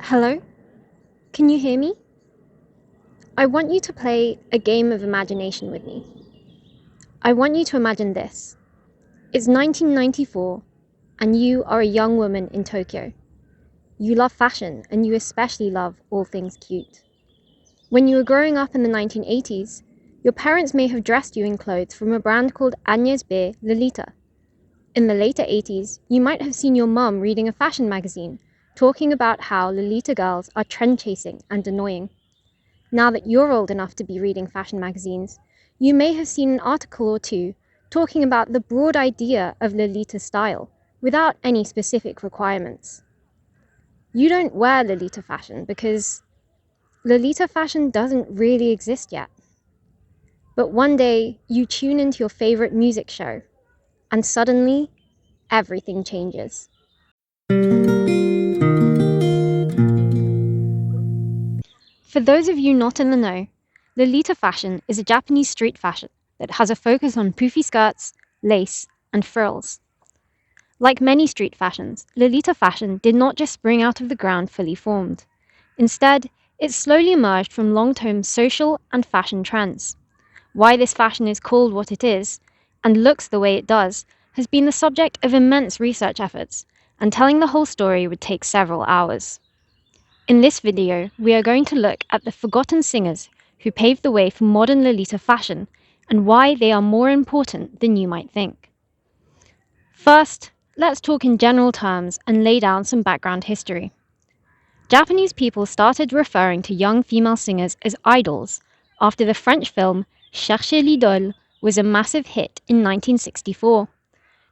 Hello? Can you hear me? I want you to play a game of imagination with me. I want you to imagine this. It's 1994, and you are a young woman in Tokyo. You love fashion, and you especially love all things cute. When you were growing up in the 1980s, your parents may have dressed you in clothes from a brand called Agnes B. Lolita. In the later 80s, you might have seen your mum reading a fashion magazine, talking about how Lolita girls are trend-chasing and annoying. Now that you're old enough to be reading fashion magazines, you may have seen an article or two talking about the broad idea of Lolita style, without any specific requirements. You don't wear Lolita fashion because Lolita fashion doesn't really exist yet. But one day, you tune into your favorite music show, and suddenly, everything changes. For those of you not in the know, Lolita fashion is a Japanese street fashion that has a focus on poofy skirts, lace, and frills. Like many street fashions, Lolita fashion did not just spring out of the ground fully formed. Instead, it slowly emerged from long-term social and fashion trends. Why this fashion is called what it is, and looks the way it does, has been the subject of immense research efforts, and telling the whole story would take several hours. In this video, we are going to look at the forgotten singers who paved the way for modern Lolita fashion and why they are more important than you might think. First, let's talk in general terms and lay down some background history. Japanese people started referring to young female singers as idols after the French film Cherchez l'idole was a massive hit in 1964.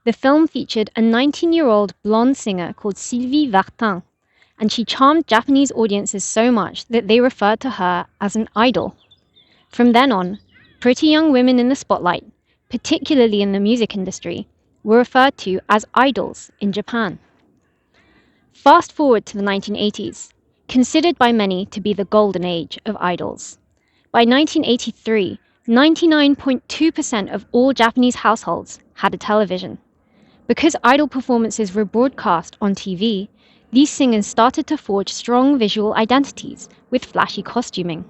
The film featured a 19-year-old blonde singer called Sylvie Vartan, and she charmed Japanese audiences so much that they referred to her as an idol. From then on, pretty young women in the spotlight, particularly in the music industry, were referred to as idols in Japan. Fast forward to the 1980s, considered by many to be the golden age of idols. By 1983, 99.2% of all Japanese households had a television. Because idol performances were broadcast on TV, these singers started to forge strong visual identities with flashy costuming.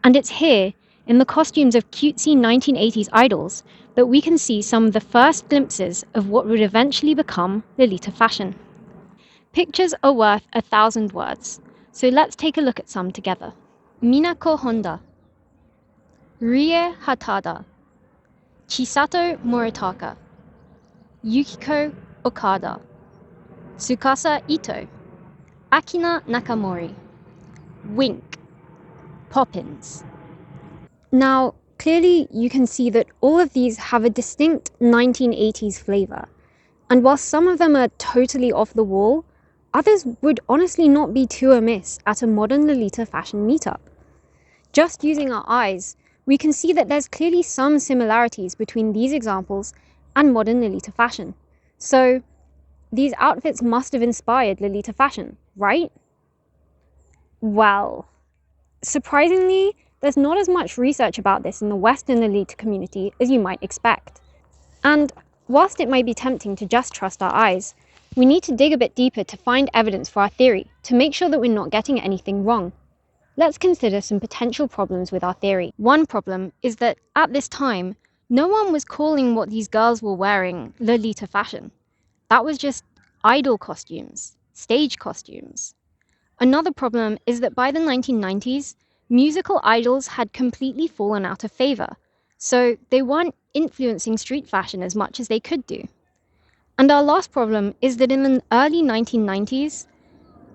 And it's here, in the costumes of cutesy 1980s idols, that we can see some of the first glimpses of what would eventually become Lolita fashion. Pictures are worth 1,000 words, so let's take a look at some together. Minako Honda, Rie Hatada, Chisato Moritaka, Yukiko Okada, Tsukasa Ito, Akina Nakamori, Wink, Poppins. Now, clearly you can see that all of these have a distinct 1980s flavor. And while some of them are totally off the wall, others would honestly not be too amiss at a modern Lolita fashion meetup. Just using our eyes, we can see that there's clearly some similarities between these examples and modern Lolita fashion. So, these outfits must have inspired Lolita fashion, right? Well, surprisingly, there's not as much research about this in the Western Lolita community as you might expect. And whilst it might be tempting to just trust our eyes, we need to dig a bit deeper to find evidence for our theory to make sure that we're not getting anything wrong. Let's consider some potential problems with our theory. One problem is that at this time, no one was calling what these girls were wearing Lolita fashion. That was just idol costumes, stage costumes. Another problem is that by the 1990s, musical idols had completely fallen out of favor, so they weren't influencing street fashion as much as they could do. And our last problem is that in the early 1990s,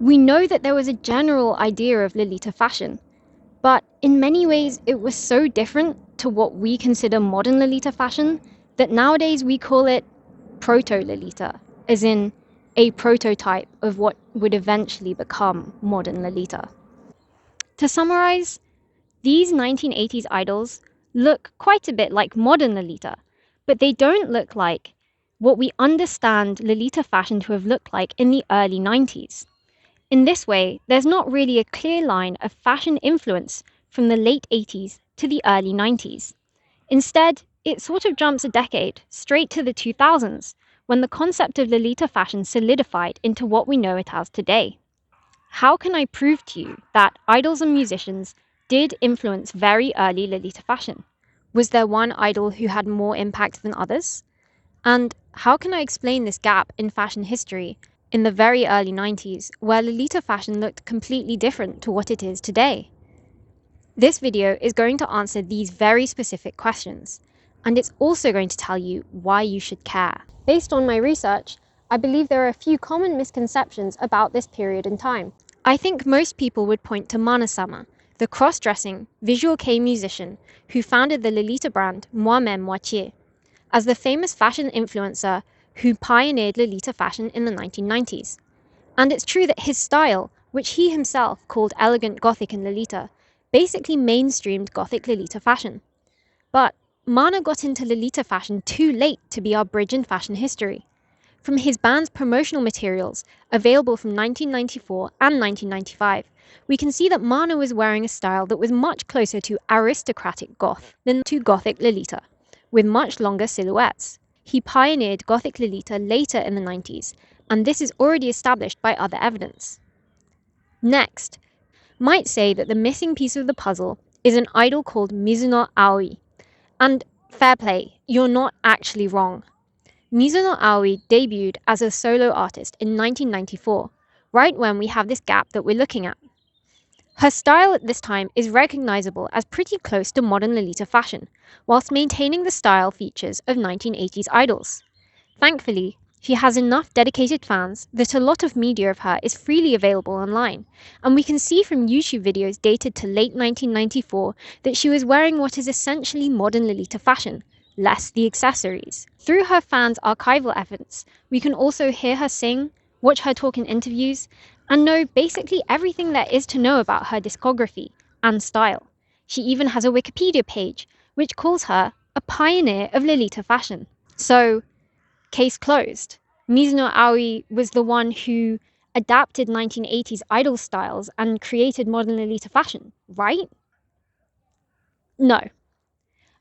we know that there was a general idea of Lolita fashion, but in many ways it was so different to what we consider modern Lolita fashion that nowadays we call it proto-Lolita, as in a prototype of what would eventually become modern Lolita. To summarize, these 1980s idols look quite a bit like modern Lolita, but they don't look like what we understand Lolita fashion to have looked like in the early 90s. In this way, there's not really a clear line of fashion influence from the late 80s to the early 90s. Instead, it sort of jumps a decade, straight to the 2000s, when the concept of Lolita fashion solidified into what we know it as today. How can I prove to you that idols and musicians did influence very early Lolita fashion? Was there one idol who had more impact than others? And how can I explain this gap in fashion history in the very early 90s, where Lolita fashion looked completely different to what it is today? This video is going to answer these very specific questions, and it's also going to tell you why you should care. Based on my research, I believe there are a few common misconceptions about this period in time. I think most people would point to Mana-sama, the cross-dressing, visual kei musician who founded the Lolita brand Moi-même Moitié, as the famous fashion influencer who pioneered Lolita fashion in the 1990s. And it's true that his style, which he himself called elegant Gothic and Lolita, basically mainstreamed Gothic Lolita fashion. But Mana got into Lolita fashion too late to be our bridge in fashion history. From his band's promotional materials, available from 1994 and 1995, we can see that Mana was wearing a style that was much closer to aristocratic goth than to Gothic Lolita, with much longer silhouettes. He pioneered Gothic Lolita later in the 90s, and this is already established by other evidence. Next, might say that the missing piece of the puzzle is an idol called Mizuno Aoi. And fair play, you're not actually wrong. Mizuno Aoi debuted as a solo artist in 1994, right when we have this gap that we're looking at. Her style at this time is recognizable as pretty close to modern Lolita fashion, whilst maintaining the style features of 1980s idols. Thankfully, she has enough dedicated fans that a lot of media of her is freely available online, and we can see from YouTube videos dated to late 1994 that she was wearing what is essentially modern Lolita fashion, less the accessories. Through her fans' archival evidence, we can also hear her sing, watch her talk in interviews, and know basically everything there is to know about her discography and style. She even has a Wikipedia page, which calls her a pioneer of Lolita fashion. So, case closed. Mizuno Aoi was the one who adapted 1980s idol styles and created modern Lolita fashion, right? No.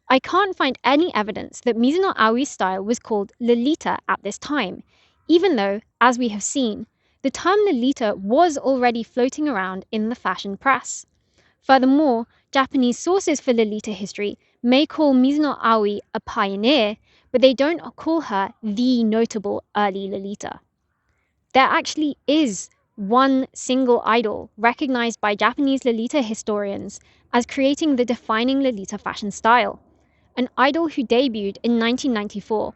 I can't find any evidence that Mizuno Aoi's style was called Lolita at this time, even though, as we have seen, the term Lolita was already floating around in the fashion press. Furthermore, Japanese sources for Lolita history may call Mizuno Aoi a pioneer, but they don't call her the notable early Lolita. There actually is one single idol recognized by Japanese Lolita historians as creating the defining Lolita fashion style. An idol who debuted in 1994,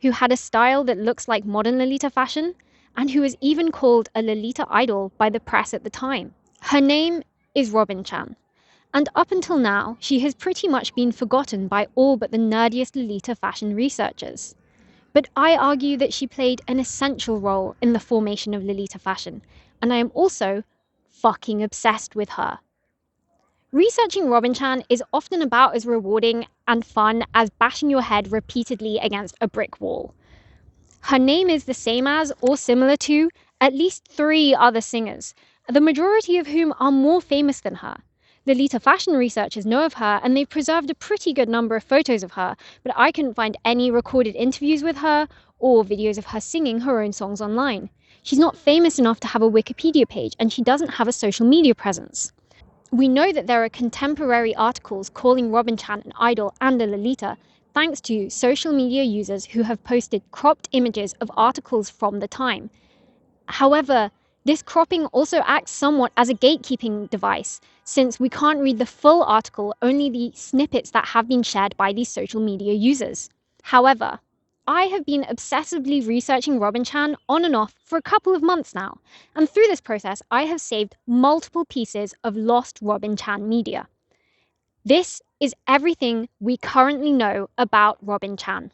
who had a style that looks like modern Lolita fashion, and who was even called a Lolita idol by the press at the time. Her name is Robin Chan. And up until now, she has pretty much been forgotten by all but the nerdiest Lolita fashion researchers. But I argue that she played an essential role in the formation of Lolita fashion, and I am also fucking obsessed with her. Researching Robin Chan is often about as rewarding and fun as bashing your head repeatedly against a brick wall. Her name is the same as, or similar to, at least 3 other singers, the majority of whom are more famous than her. Lolita fashion researchers know of her, and they've preserved a pretty good number of photos of her, but I couldn't find any recorded interviews with her or videos of her singing her own songs online. She's not famous enough to have a Wikipedia page, and she doesn't have a social media presence. We know that there are contemporary articles calling Robin Chan an idol and a Lolita, thanks to social media users who have posted cropped images of articles from the time. However, this cropping also acts somewhat as a gatekeeping device, since we can't read the full article, only the snippets that have been shared by these social media users. However, I have been obsessively researching Robin Chan on and off for a couple of months now, and through this process I have saved multiple pieces of lost Robin Chan media. This is everything we currently know about Robin Chan.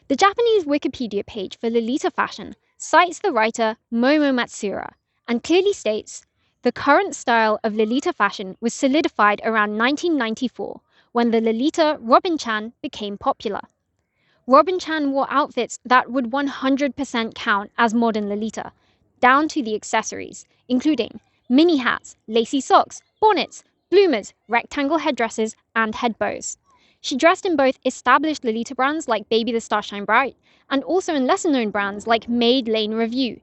The Japanese Wikipedia page for Lolita fashion cites the writer Momo Matsura and clearly states, the current style of Lolita fashion was solidified around 1994 when the Lolita Robin Chan became popular. Robin Chan wore outfits that would 100% count as modern Lolita, down to the accessories, including mini hats, lacy socks, bonnets, bloomers, rectangle headdresses, and head bows. She dressed in both established Lolita brands like Baby the Starshine Bright, and also in lesser-known brands like Maid Lane Review.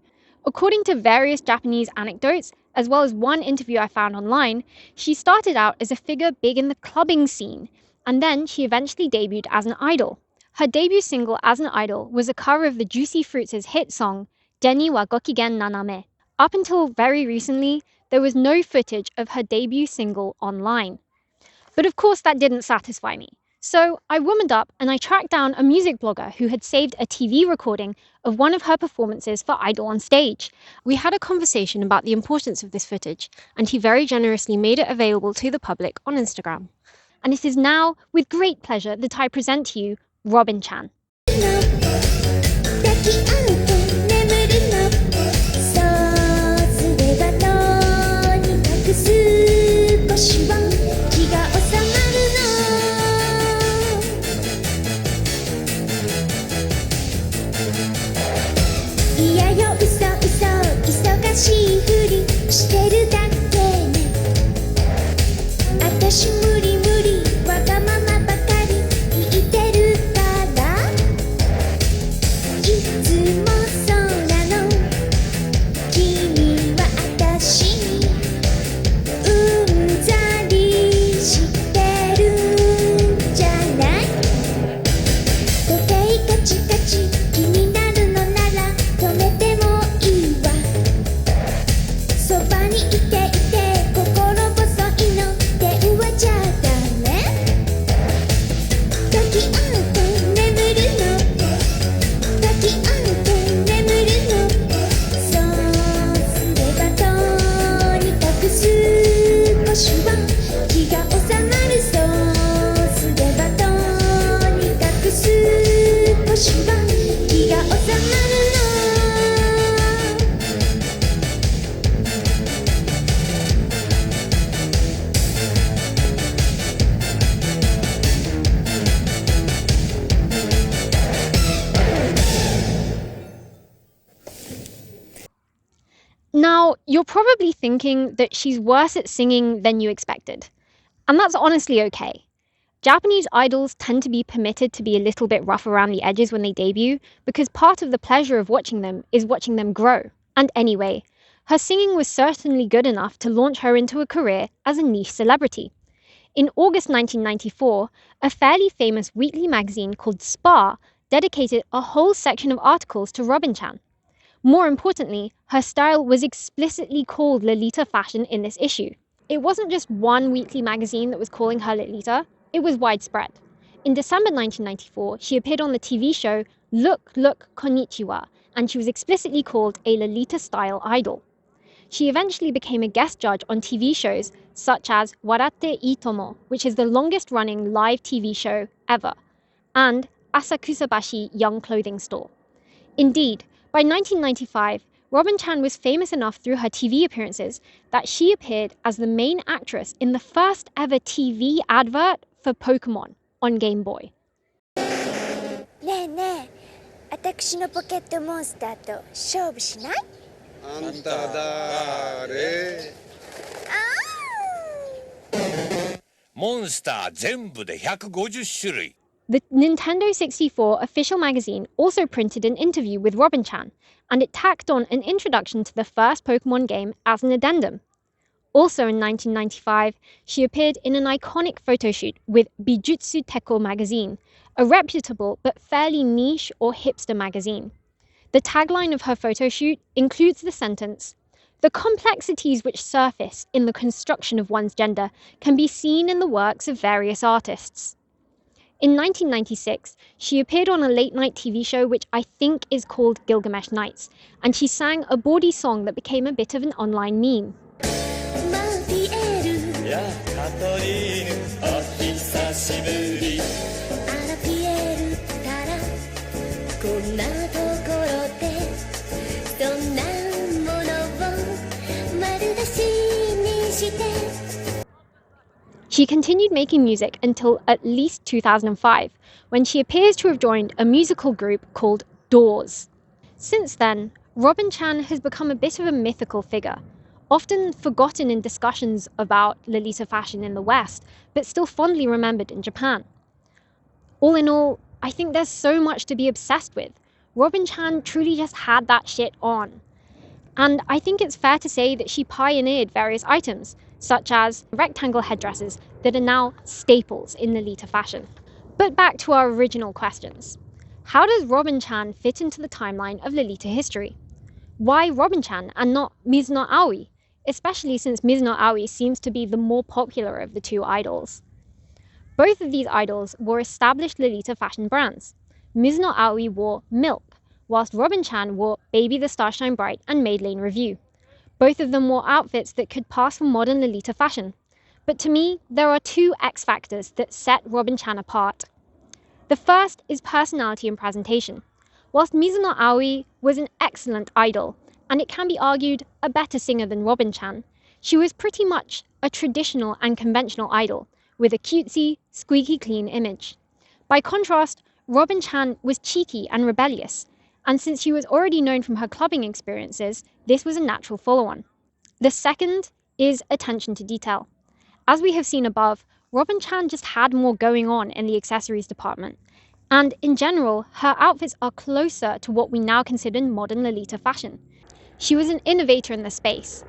According to various Japanese anecdotes, as well as one interview I found online, she started out as a figure big in the clubbing scene, and then she eventually debuted as an idol. Her debut single as an idol was a cover of the Juicy Fruits' hit song, Denny wa Gokigen Naname. Up until very recently, there was no footage of her debut single online. But of course that didn't satisfy me. So I womaned up and I tracked down a music blogger who had saved a TV recording of one of her performances for Idol on stage. We had a conversation about the importance of this footage, and he very generously made it available to the public on Instagram. And it is now, with great pleasure, that I present to you Robin Chan. Now, you're probably thinking that she's worse at singing than you expected. And that's honestly okay. Japanese idols tend to be permitted to be a little bit rough around the edges when they debut, because part of the pleasure of watching them is watching them grow. And anyway, her singing was certainly good enough to launch her into a career as a niche celebrity. In August 1994, a fairly famous weekly magazine called Spa dedicated a whole section of articles to Robin Chan. More importantly, her style was explicitly called Lolita fashion in this issue. It wasn't just one weekly magazine that was calling her Lolita, it was widespread. In December 1994, she appeared on the TV show Look, Look, Konnichiwa, and she was explicitly called a Lolita-style idol. She eventually became a guest judge on TV shows such as Waratte Iitomo, which is the longest-running live TV show ever, and Asakusabashi Young Clothing Store. Indeed, by 1995, Robin Chan was famous enough through her TV appearances that she appeared as the main actress in the first ever TV advert for Pokemon on Game Boy. ねえねえ、私のポケットモンスターと勝負しない？あんた誰？モンスター全部で150種類。 The Nintendo 64 official magazine also printed an interview with Robin Chan, and it tacked on an introduction to the first Pokemon game as an addendum. Also in 1995, she appeared in an iconic photo shoot with Bijutsu Teko magazine, a reputable but fairly niche or hipster magazine. The tagline of her photo shoot includes the sentence, "The complexities which surface in the construction of one's gender can be seen in the works of various artists." In 1996, she appeared on a late-night TV show which I think is called Gilgamesh Nights, and she sang a bawdy song that became a bit of an online meme. She continued making music until at least 2005, when she appears to have joined a musical group called Doors. Since then, Robin Chan has become a bit of a mythical figure, often forgotten in discussions about Lolita fashion in the West, but still fondly remembered in Japan. All in all, I think there's so much to be obsessed with. Robin Chan truly just had that shit on. And I think it's fair to say that she pioneered various items, such as rectangle headdresses that are now staples in Lolita fashion. But back to our original questions. How does Robin-chan fit into the timeline of Lolita history? Why Robin-chan and not Mizuno Aoi, especially since Mizuno Aoi seems to be the more popular of the two idols? Both of these idols were established Lolita fashion brands. Mizuno Aoi wore Milk, whilst Robin-chan wore Baby the Starshine Bright and Maid Lane Review. Both of them wore outfits that could pass for modern Lolita fashion. But to me, there are two X factors that set Robin-chan apart. The first is personality and presentation. Whilst Mizuno Aoi was an excellent idol, and it can be argued a better singer than Robin-chan, she was pretty much a traditional and conventional idol, with a cutesy, squeaky clean image. By contrast, Robin-chan was cheeky and rebellious, and since she was already known from her clubbing experiences, this was a natural follow-on. The second is attention to detail. As we have seen above, Robin-chan just had more going on in the accessories department, and in general, her outfits are closer to what we now consider modern Lolita fashion. She was an innovator in the space.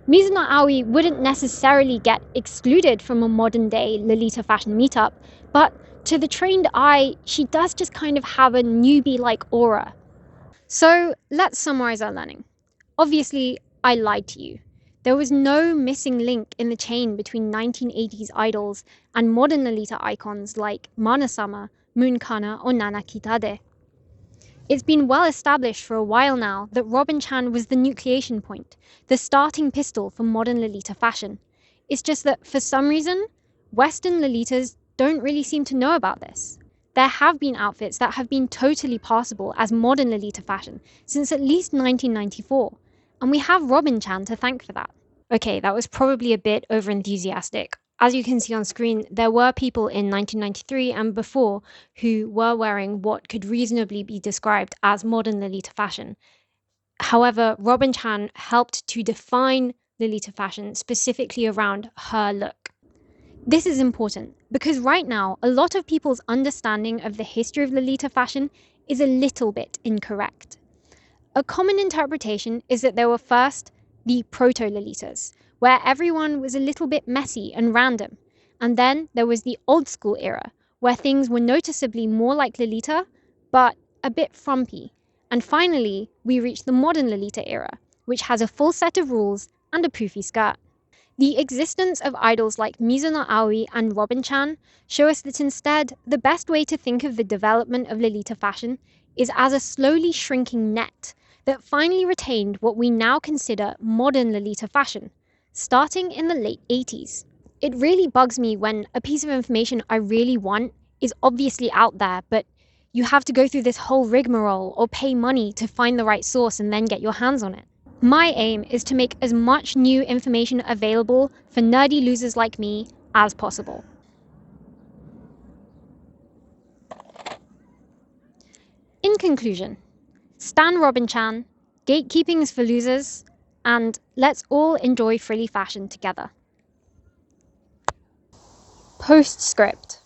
Mizuno Aoi wouldn't necessarily get excluded from a modern-day Lolita fashion meetup, but to the trained eye, she does just kind of have a newbie-like aura. So let's summarize our learning. Obviously, I lied to you. There was no missing link in the chain between 1980s idols and modern Lolita icons like Mana-sama, Moonkana, or Nana Kitade. It's been well established for a while now that Robin-chan was the nucleation point, the starting pistol for modern Lolita fashion. It's just that, for some reason, Western Lolitas don't really seem to know about this. There have been outfits that have been totally passable as modern Lolita fashion since at least 1994, and we have Robin-chan to thank for that. Okay, that was probably a bit overenthusiastic. As you can see on screen, there were people in 1993 and before who were wearing what could reasonably be described as modern Lolita fashion. However, Robin-chan helped to define Lolita fashion specifically around her look. This is important because right now, a lot of people's understanding of the history of Lolita fashion is a little bit incorrect. A common interpretation is that there were first the proto-Lolitas, where everyone was a little bit messy and random, and then there was the old school era, where things were noticeably more like Lolita, but a bit frumpy. And finally, we reached the modern Lolita era, which has a full set of rules and a poofy skirt. The existence of idols like Mizuno Aoi and Robin-chan show us that instead, the best way to think of the development of Lolita fashion is as a slowly shrinking net that finally retained what we now consider modern Lolita fashion, starting in the late 80s. It really bugs me when a piece of information I really want is obviously out there, but you have to go through this whole rigmarole or pay money to find the right source and then get your hands on it. My aim is to make as much new information available for nerdy losers like me as possible. In conclusion, stan Robin-chan, gatekeeping is for losers, and let's all enjoy frilly fashion together. Postscript.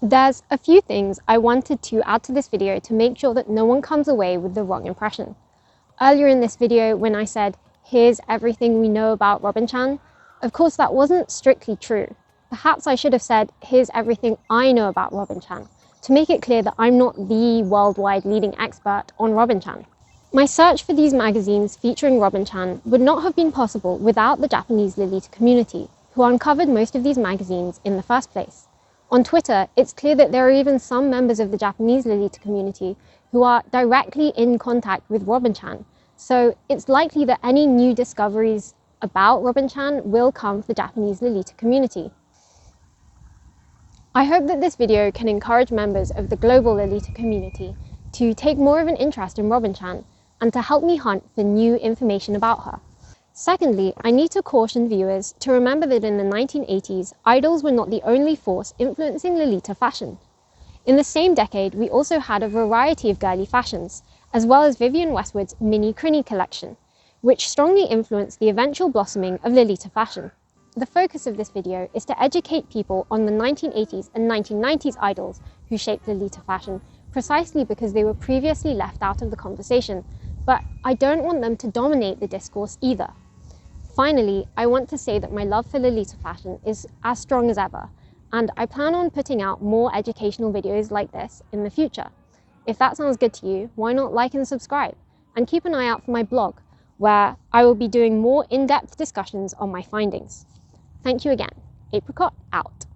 There's a few things I wanted to add to this video to make sure that no one comes away with the wrong impression. Earlier in this video, when I said, here's everything we know about Robin-chan, of course that wasn't strictly true. Perhaps I should have said, here's everything I know about Robin-chan, to make it clear that I'm not the worldwide leading expert on Robin-chan. My search for these magazines featuring Robin-chan would not have been possible without the Japanese Lolita community, who uncovered most of these magazines in the first place. On Twitter, it's clear that there are even some members of the Japanese Lolita community who are directly in contact with Robin-chan, so it's likely that any new discoveries about Robin-chan will come from the Japanese Lolita community. I hope that this video can encourage members of the global Lolita community to take more of an interest in Robin-chan and to help me hunt for new information about her. Secondly, I need to caution viewers to remember that in the 1980s, idols were not the only force influencing Lolita fashion. In the same decade, we also had a variety of girly fashions, as well as Vivienne Westwood's Mini Crini collection, which strongly influenced the eventual blossoming of Lolita fashion. The focus of this video is to educate people on the 1980s and 1990s idols who shaped Lolita fashion, precisely because they were previously left out of the conversation. but I don't want them to dominate the discourse either. Finally, I want to say that my love for Lolita fashion is as strong as ever, and I plan on putting out more educational videos like this in the future. If that sounds good to you, why not like and subscribe? And keep an eye out for my blog, where I will be doing more in-depth discussions on my findings. Thank you again. Apricot out.